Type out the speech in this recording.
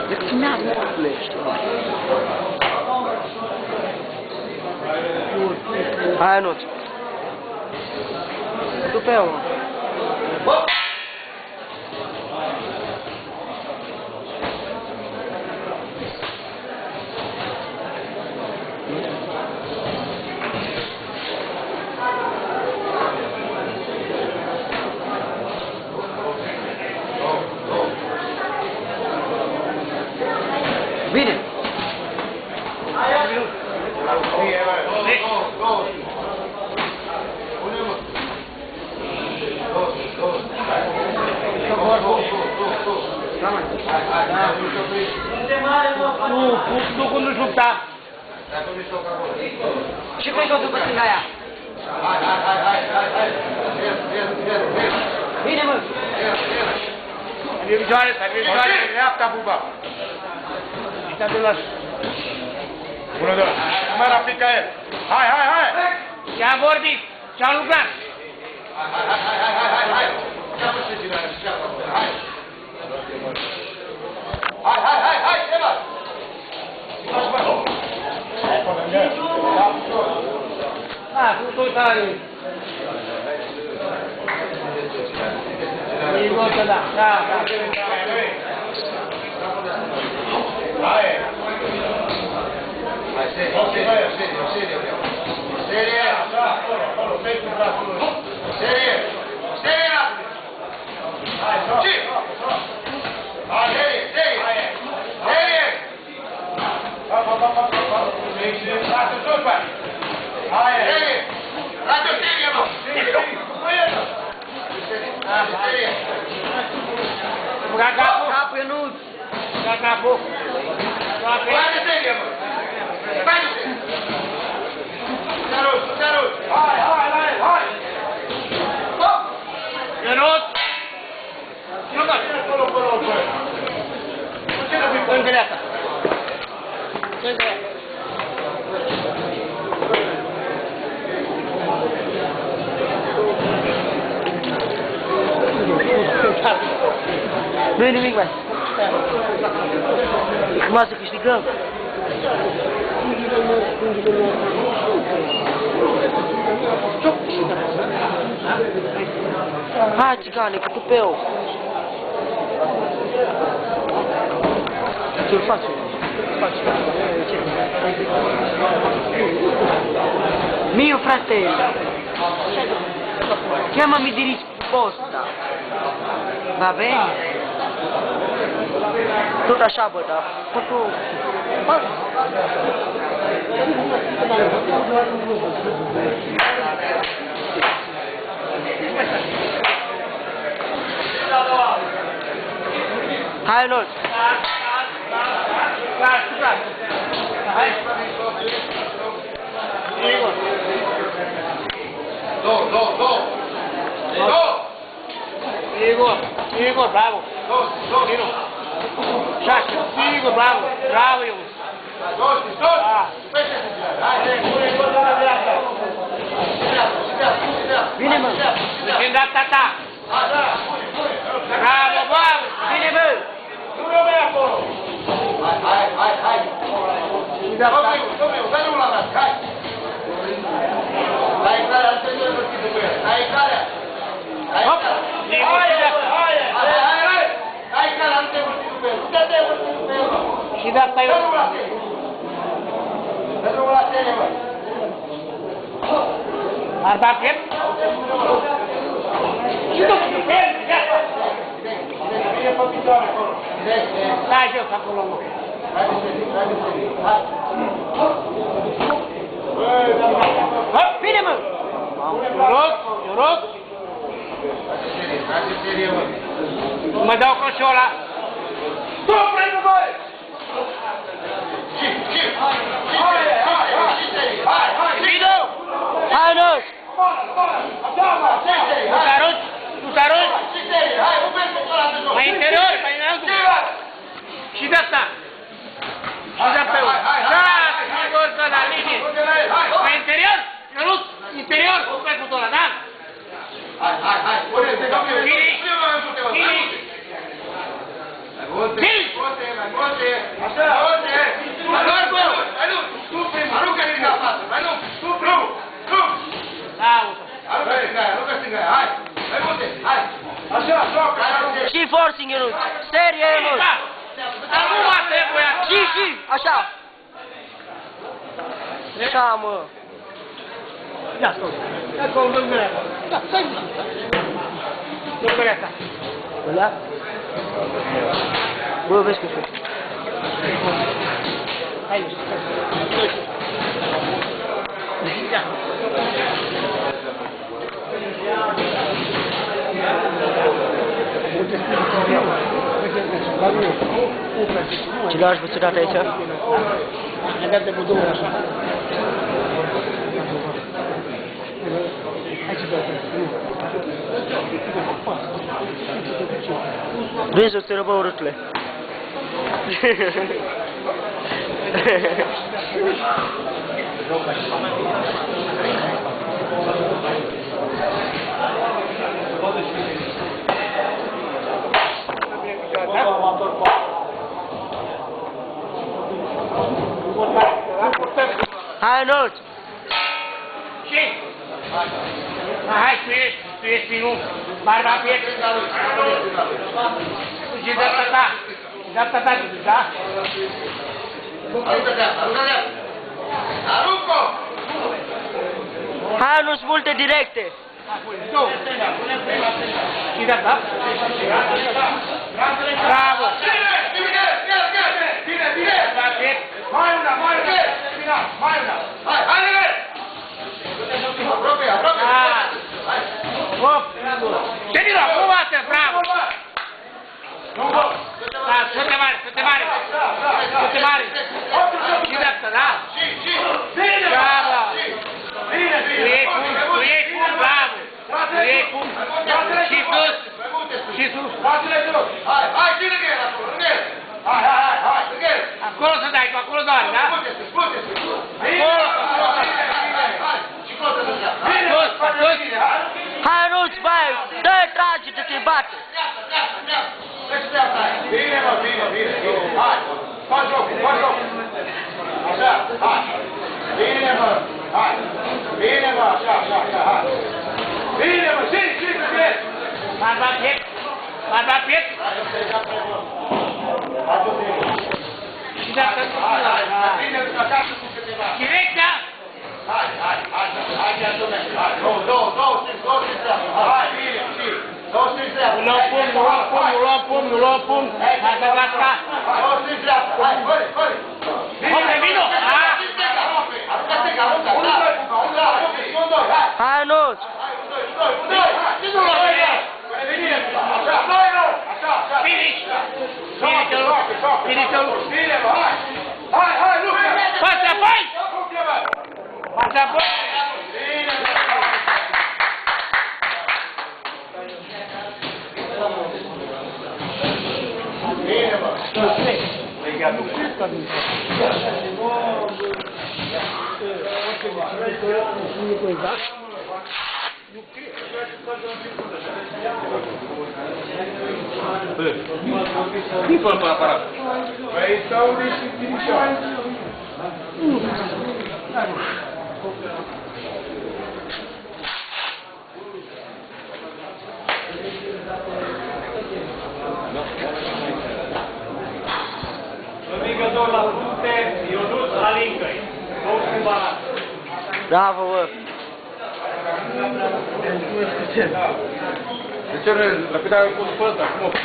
Decât mi-a plăște. Hai, Ionuț. Tu pe eu. Bine! Nu cum nu lupta. Și cum s-o după stânga aia? Bine, mă! Pe viitoare, dreapta, buba. Ăsta de las. Bună, doar. Mai rapid ca el. Hai! Ce-am vorbit? Ce-am lucrat? Hai! Hai, Eva! Tu tare. E volta da. Hai, Capul, Ionuț! Capul! Hai! Ionuț! Nu mă! Încă de asta! Nu-i nimic, mai. Acum să câștigăm. Hai, țigane, cu tupeu. Ce-l faci? Mio fratello. Chiamami di risposta. Va bene? Tot așa, bă, dar totul... Hai, Ionuț! Hai! Igor, bravo! Vino! 6, Igor, bravo! Bravo, Ionuț! Bine, mă! În dreapta ta! Bravo, bravo! Bine, bă! Nu rămâi acolo! Hai! Dă-mi la mea, hai! Hai, care, al trebuie văzut de pe el! Hai, care! Hai, care, al trebuie văzut de pe el! Nu te-ai văzut de pe el! Și de asta eu... Dă-mi la tine, mă! Ar da piept? Și tu, pe el! Vine pe picioare acolo! Stai jos acolo, mă! Bine, mă! Eu rog! Mă dau coșola! Stop, pregu, băi! Hai! Vino! Hai, Ionuț! Tu te arunci? Mai interior, mai înăuntru! Și de asta! Și de asta! Da, Igor, că la linie! Mai interior? Ionuț, interior, cu plecul ăla, da? Hai! Finish! Și forcing, Ionuț. Serie, Ionuț. Da. Acum trebuie. Și, așa. Așa, mă. Ia, stop. Ia, cu dângărea. Da, stai. Dângărea ta. Ăla? Bă, vezi cum sunt. Hai, ia. Ce l-aș buțurat aici? Am dat de cu două așa. Vrei să-ți răbă urâtule? Hai, Ionuț! Și? Hai, tu ești minut. Barba piet. Și dreapta ta. Dreapta ta, da? Hai, Ionuț, multe directe! Două. Și dreapta. Bravo! Barba piet. Mai una. Mai una. Hop! Tenilo, acum bate, bravo! Da, să-te mare! Și dreapta, da? Bravo! Tu iei pun, bravo! Tu iei pun! Și sus! Acolo să dai, cu acolo doare, da? Sus! Hai, Ionuț, vai! Dă-i, trage-te, te bate! Bine, bine. Hai, fă jocul. Așa, hai. Bine, mă. Hai. Bine, mă, așa, hai. Bine, mă, și, bine. Barba piet. Și dreapta. Bine, acasă cu câteva. Direcția. Hai, două, hai, bine, și. Nu luăm pumn. Hai să dreapta. Hai, fără. Hop, de vino. Hai, Ionuț! Hai, Luca! Fața apoi! Bine, mă! Nu fă pe aparat. Păi stau de și timișoare. Învingător la frunte, Ionuț Alincăi. Boxul Banat. Bravo, bă! De ce rapida a pus pe ăsta? Cum